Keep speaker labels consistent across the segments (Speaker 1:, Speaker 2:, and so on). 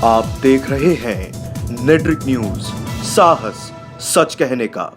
Speaker 1: आप देख रहे हैं नेट्रिक न्यूज, साहस सच कहने का।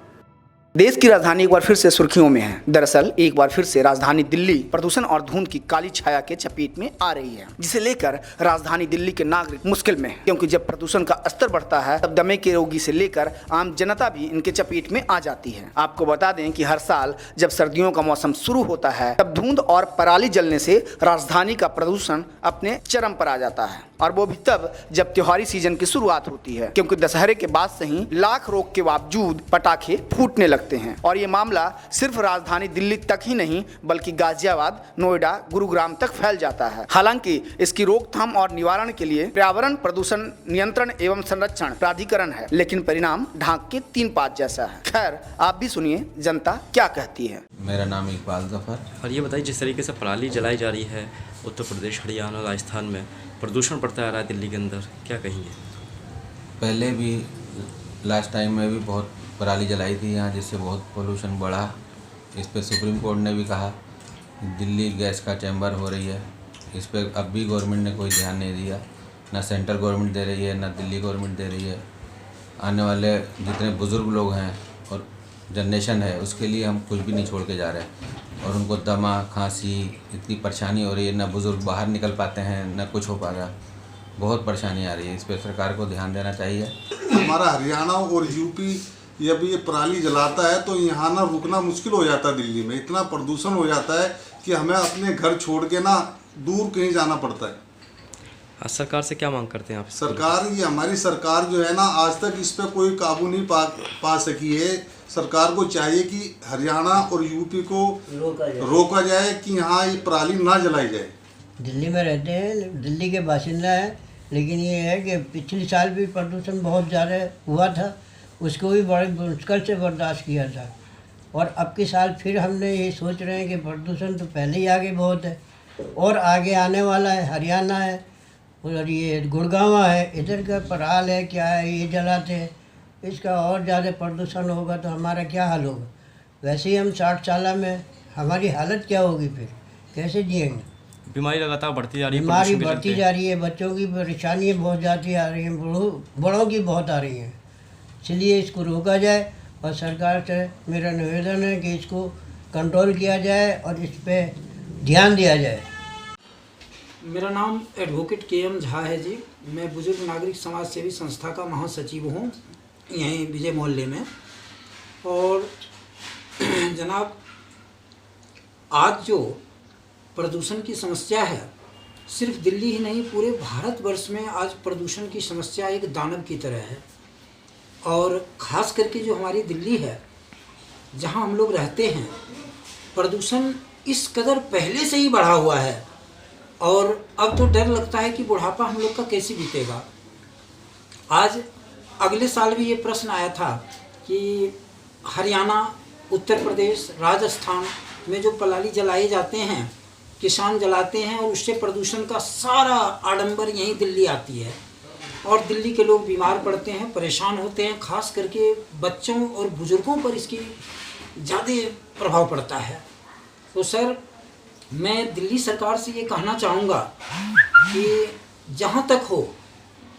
Speaker 2: देश की राजधानी एक बार फिर से सुर्खियों में है। दरअसल एक बार फिर से राजधानी दिल्ली प्रदूषण और धुंध की काली छाया के चपेट में आ रही है, जिसे लेकर राजधानी दिल्ली के नागरिक मुश्किल में हैं, क्योंकि जब प्रदूषण का स्तर बढ़ता है तब दमे के रोगी से लेकर आम जनता भी इनके चपेट में आ जाती है। आपको बता दें कि हर साल जब सर्दियों का मौसम शुरू होता है तब धुंध और पराली जलने से राजधानी का प्रदूषण अपने चरम पर आ जाता है, और वो भी तब जब त्योहारी सीजन की शुरुआत होती है, क्योंकि दशहरे के बाद से ही लाख रोक के बावजूद पटाखे फूटने लगते हैं। और ये मामला सिर्फ राजधानी दिल्ली तक ही नहीं बल्कि गाजियाबाद, नोएडा, गुरुग्राम तक फैल जाता है। हालांकि इसकी रोकथाम और निवारण के लिए पर्यावरण प्रदूषण नियंत्रण एवं संरक्षण प्राधिकरण है, लेकिन परिणाम ढाक के 3 पात जैसा है। खैर, आप भी सुनिए जनता क्या कहती है।
Speaker 3: मेरा नाम इकबाल जफर।
Speaker 4: और ये बताइए, जिस तरीके से पराली जलाई जा रही है उत्तर प्रदेश, हरियाणा, राजस्थान में प्रदूषण बढ़ता आ रहा है दिल्ली के अंदर, क्या कहेंगे?
Speaker 3: पहले भी लास्ट टाइम में भी बहुत पराली जलाई थी यहाँ, जिससे बहुत पोल्यूशन बढ़ा। इस पे सुप्रीम कोर्ट ने भी कहा दिल्ली गैस का चैम्बर हो रही है। इस पे अब भी गवर्नमेंट ने कोई ध्यान नहीं दिया, ना सेंट्रल गवर्नमेंट दे रही है ना दिल्ली गवर्नमेंट दे रही है। आने वाले जितने बुज़ुर्ग लोग हैं और जनरेशन है उसके लिए हम कुछ भी नहीं छोड़ के जा रहे हैं, और उनको दमा, खांसी, इतनी परेशानी हो रही है, ना बुज़ुर्ग बाहर निकल पाते हैं ना कुछ हो पा रहा। बहुत परेशानी आ रही है, इस पर सरकार को ध्यान देना चाहिए।
Speaker 5: हमारा हरियाणा और यूपी जब ये पराली जलाता है तो यहाँ ना रुकना मुश्किल हो जाता है। दिल्ली में इतना प्रदूषण हो जाता है कि हमें अपने घर छोड़ के ना दूर कहीं जाना पड़ता है।
Speaker 4: आज सरकार से क्या मांग करते हैं आप?
Speaker 5: सरकार, ये हमारी सरकार जो है ना, आज तक इस पर कोई काबू नहीं पा सकी है। सरकार को चाहिए कि हरियाणा और यूपी को रोका जाए कि यहाँ ये पराली ना जलाई जाए।
Speaker 6: दिल्ली में रहते हैं, दिल्ली के बासिंदा हैं, लेकिन ये है कि पिछले साल भी प्रदूषण बहुत ज़्यादा हुआ था, उसको भी बड़े मुश्किल से बर्दाश्त किया था। और अब के साल फिर हमने ये सोच रहे हैं कि प्रदूषण तो पहले ही आगे बहुत है और आगे आने वाला है। हरियाणा है और ये गुड़गांव है, इधर का पराल है, क्या है, ये जलाते हैं। इसका और ज़्यादा प्रदूषण होगा तो हमारा क्या हाल होगा? वैसे ही हम 60 साल में हमारी हालत क्या होगी, फिर कैसे जिएंगे?
Speaker 4: बीमारी लगातार बढ़ती जा रही है,
Speaker 6: बीमारी बढ़ती जा रही है, बच्चों की परेशानियाँ बहुत ज़्यादा आ रही हैं, बड़ों की बहुत आ रही हैं। इसलिए इसको रोका जाए और सरकार से मेरा निवेदन है कि इसको कंट्रोल किया जाए और इस पर ध्यान दिया जाए।
Speaker 7: मेरा नाम एडवोकेट KM झा है जी। मैं बुजुर्ग नागरिक समाज सेवी संस्था का महासचिव हूँ यहीं विजय मोहल्ले में। और जनाब, आज जो प्रदूषण की समस्या है, सिर्फ दिल्ली ही नहीं पूरे भारतवर्ष में आज प्रदूषण की समस्या एक दानव की तरह है। और ख़ास करके जो हमारी दिल्ली है जहाँ हम लोग रहते हैं, प्रदूषण इस कदर पहले से ही बढ़ा हुआ है और अब तो डर लगता है कि बुढ़ापा हम लोग का कैसे बीतेगा। आज अगले साल भी ये प्रश्न आया था कि हरियाणा, उत्तर प्रदेश, राजस्थान में जो पराली जलाए जाते हैं, किसान जलाते हैं और उससे प्रदूषण का सारा आडंबर यहीं दिल्ली आती है और दिल्ली के लोग बीमार पड़ते हैं, परेशान होते हैं। खास करके बच्चों और बुज़ुर्गों पर इसकी ज़्यादा प्रभाव पड़ता है। तो सर, मैं दिल्ली सरकार से ये कहना चाहूँगा कि जहाँ तक हो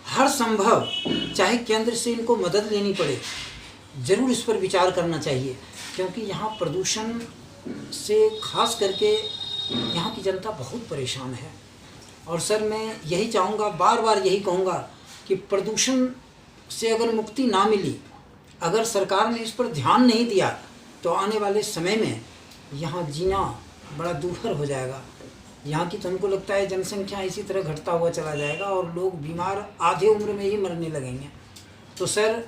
Speaker 7: हर संभव, चाहे केंद्र से इनको मदद लेनी पड़े, ज़रूर इस पर विचार करना चाहिए, क्योंकि यहाँ प्रदूषण से खास करके यहाँ की जनता बहुत परेशान है। और सर, मैं यही चाहूँगा, बार बार यही कहूँगा कि प्रदूषण से अगर मुक्ति ना मिली, अगर सरकार ने इस पर ध्यान नहीं दिया, तो आने वाले समय में यहाँ जीना बड़ा दूभर हो जाएगा। यहाँ की तो हमको लगता है जनसंख्या इसी तरह घटता हुआ चला जाएगा और लोग बीमार आधे उम्र में ही मरने लगेंगे। तो सर,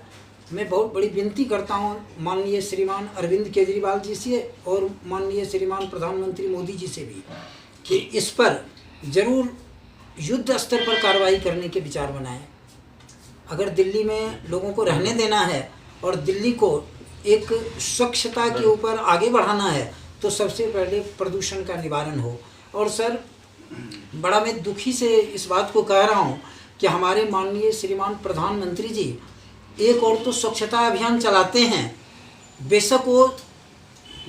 Speaker 7: मैं बहुत बड़ी विनती करता हूँ माननीय श्रीमान अरविंद केजरीवाल जी से और माननीय श्रीमान प्रधानमंत्री मोदी जी से भी कि इस पर ज़रूर युद्ध स्तर पर कार्रवाई करने के विचार बनाएं। अगर दिल्ली में लोगों को रहने देना है और दिल्ली को एक स्वच्छता के ऊपर आगे बढ़ाना है, तो सबसे पहले प्रदूषण का निवारण हो। और सर, बड़ा मैं दुखी से इस बात को कह रहा हूँ कि हमारे माननीय श्रीमान प्रधानमंत्री जी एक और तो स्वच्छता अभियान चलाते हैं, बेशक वो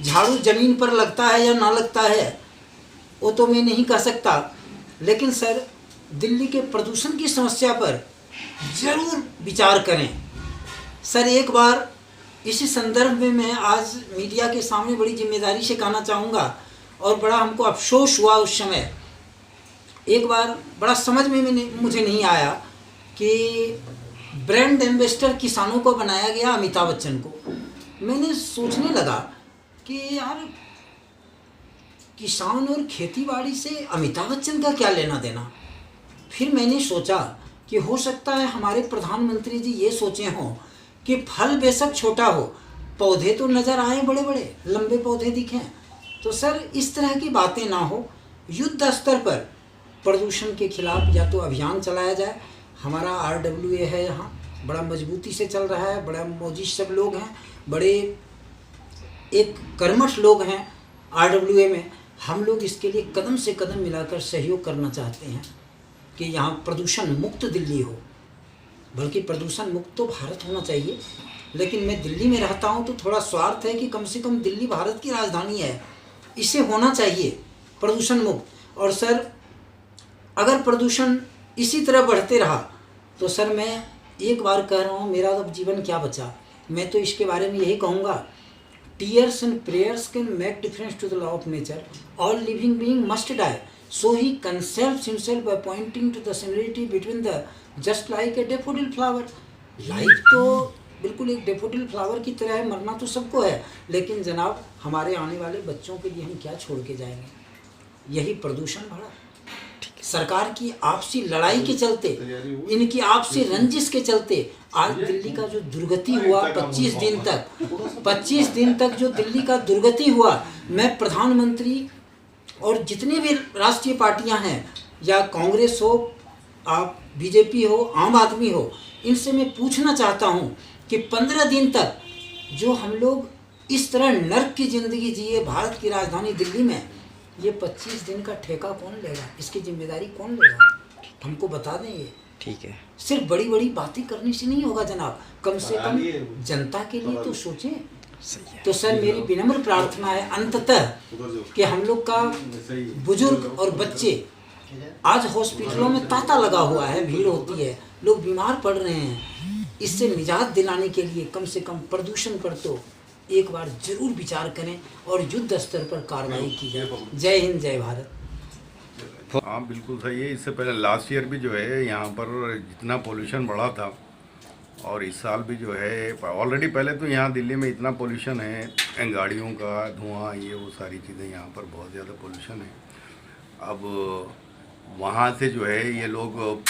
Speaker 7: झाड़ू ज़मीन पर लगता है या ना लगता है वो तो मैं नहीं कह सकता, लेकिन सर दिल्ली के प्रदूषण की समस्या पर जरूर विचार करें। सर एक बार इसी संदर्भ में मैं आज मीडिया के सामने बड़ी जिम्मेदारी से कहना चाहूँगा, और बड़ा हमको अफसोस हुआ उस समय। एक बार बड़ा समझ में मुझे नहीं आया कि ब्रांड एम्बेसडर किसानों को बनाया गया अमिताभ बच्चन को। मैंने सोचने लगा कि यार किसान और खेतीबाड़ी से अमिताभ बच्चन का क्या लेना देना। फिर मैंने सोचा कि हो सकता है हमारे प्रधानमंत्री जी ये सोचे हों कि फल बेशक छोटा हो, पौधे तो नज़र आए बड़े बड़े लंबे पौधे दिखें। तो सर इस तरह की बातें ना हो, युद्ध स्तर पर प्रदूषण के खिलाफ या तो अभियान चलाया जाए। हमारा RWA है यहाँ, बड़ा मजबूती से चल रहा है, बड़ा मोजिश सब लोग हैं, बड़े एक कर्मठ लोग हैं RWA में। हम लोग इसके लिए कदम से कदम मिलाकर सहयोग करना चाहते हैं कि यहाँ प्रदूषण मुक्त दिल्ली हो। बल्कि प्रदूषण मुक्त तो भारत होना चाहिए, लेकिन मैं दिल्ली में रहता हूँ तो थोड़ा स्वार्थ है कि कम से कम दिल्ली भारत की राजधानी है, इसे होना चाहिए प्रदूषण मुक्त। और सर अगर प्रदूषण इसी तरह बढ़ते रहा तो सर मैं एक बार कह रहा हूँ, मेरा अब जीवन क्या बचा। मैं तो इसके बारे में यही कहूँगा, tears and prayers can make difference to the law of nature. All living being must die. So he conceals himself by pointing to the similarity between the just like a daffodil flower. Life तो बिल्कुल एक daffodil flower की तरह है, मरना तो सबको है, लेकिन जनाब हमारे आने वाले बच्चों के लिए हम क्या छोड़ के जाएंगे। यही प्रदूषण बढ़ा। सरकार की आपसी लड़ाई के चलते, इनकी आपसी रंजिश के चलते आज दिल्ली का जो दुर्गति हुआ 25 दिन तक जो दिल्ली का दुर्गति हुआ, मैं प्रधानमंत्री और जितने भी राष्ट्रीय पार्टियां हैं, या कांग्रेस हो, आप बीजेपी हो, आम आदमी हो, इनसे मैं पूछना चाहता हूं कि 15 दिन तक जो हम लोग इस तरह नर्क की ज़िंदगी जिए भारत की राजधानी दिल्ली में, ये 25 दिन का ठेका कौन लेगा, इसकी जिम्मेदारी कौन लेगा, हमको बता दें। ये
Speaker 2: ठीक है,
Speaker 7: सिर्फ बड़ी बड़ी बातें करने से नहीं होगा जनाब, कम से कम जनता के लिए तो सोचें। तो सर मेरी विनम्र प्रार्थना है अंततः कि हम लोग का बुजुर्ग और बच्चे, आज हॉस्पिटलों में तांता लगा हुआ है, भीड़ होती है, लोग बीमार पड़ रहे हैं, इससे निजात दिलाने के लिए कम से कम प्रदूषण पर तो एक बार जरूर विचार करें और युद्ध स्तर पर कार्रवाई की जाए। जय हिंद, जय भारत।
Speaker 8: हाँ बिल्कुल सही है। इससे पहले लास्ट ईयर भी जो है यहाँ पर जितना पोल्यूशन बढ़ा था, और इस साल भी जो है ऑलरेडी पहले तो यहाँ दिल्ली में इतना पोल्यूशन है, गाड़ियों का धुआं, ये वो सारी चीज़ें, यहाँ पर बहुत ज़्यादा पोल्यूशन है। अब वहाँ से जो है ये लोग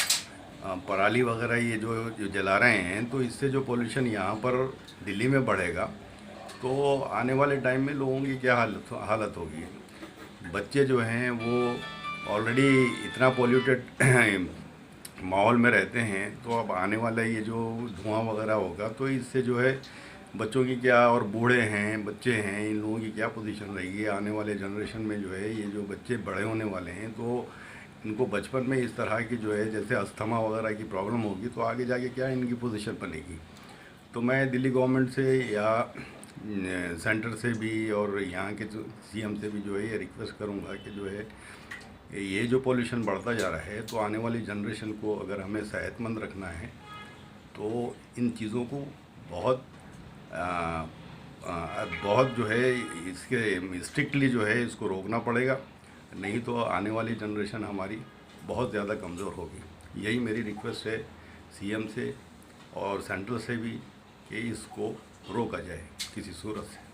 Speaker 8: पराली वगैरह ये जो जला रहे हैं, तो इससे जो पोल्यूशन यहाँ पर दिल्ली में बढ़ेगा तो आने वाले टाइम में लोगों की क्या हालत होगी। बच्चे जो हैं वो ऑलरेडी इतना पोल्यूटेड माहौल में रहते हैं, तो अब आने वाला ये जो धुआं वगैरह होगा तो इससे जो है बच्चों की क्या, और बूढ़े हैं, बच्चे हैं, इन लोगों की क्या पोजीशन रहेगी। आने वाले जनरेशन में जो है ये जो बच्चे बड़े होने वाले हैं, तो इनको बचपन में इस तरह की जो है जैसे अस्थमा वगैरह की प्रॉब्लम होगी, तो आगे जाके क्या इनकी पोजीशन बनेगी। तो मैं दिल्ली गवर्नमेंट से या सेंटर से भी और यहाँ के CM से भी जो है ये रिक्वेस्ट करूँगा कि जो है ये जो पोल्यूशन बढ़ता जा रहा है, तो आने वाली जनरेशन को अगर हमें सेहतमंद रखना है तो इन चीज़ों को बहुत जो है इसके स्ट्रिक्टली जो है इसको रोकना पड़ेगा, नहीं तो आने वाली जनरेशन हमारी बहुत ज़्यादा कमज़ोर होगी। यही मेरी रिक्वेस्ट है CM से और सेंट्रल से भी कि इसको रोका जाए किसी सूरत से।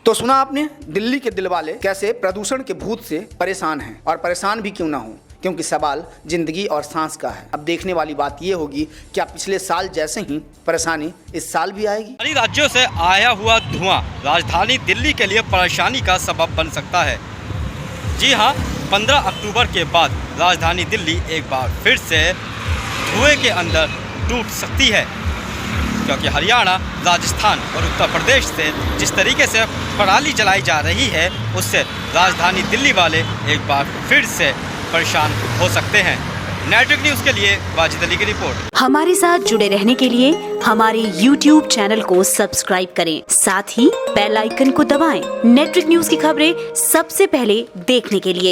Speaker 2: तो सुना आपने दिल्ली के दिलवाले कैसे प्रदूषण के भूत से परेशान हैं, और परेशान भी क्यों ना हो, क्योंकि सवाल जिंदगी और सांस का है। अब देखने वाली बात ये होगी क्या पिछले साल जैसे ही परेशानी इस साल भी आएगी।
Speaker 9: कई राज्यों से आया हुआ धुआं राजधानी दिल्ली के लिए परेशानी का सबब बन सकता है। जी हाँ, 15 अक्टूबर के बाद राजधानी दिल्ली एक बार फिर से धुएं के अंदर डूब सकती है, क्योंकि हरियाणा, राजस्थान और उत्तर प्रदेश से जिस तरीके से पराली जलाई जा रही है, उससे राजधानी दिल्ली वाले एक बार फिर से परेशान हो सकते हैं। नेटवर्क न्यूज़ के लिए वाजिद अली की रिपोर्ट।
Speaker 10: हमारे साथ जुड़े रहने के लिए हमारे YouTube चैनल को सब्सक्राइब करें, साथ ही बेल आइकन को दबाएं। नेटवर्क न्यूज़ की खबरें सबसे पहले देखने के लिए।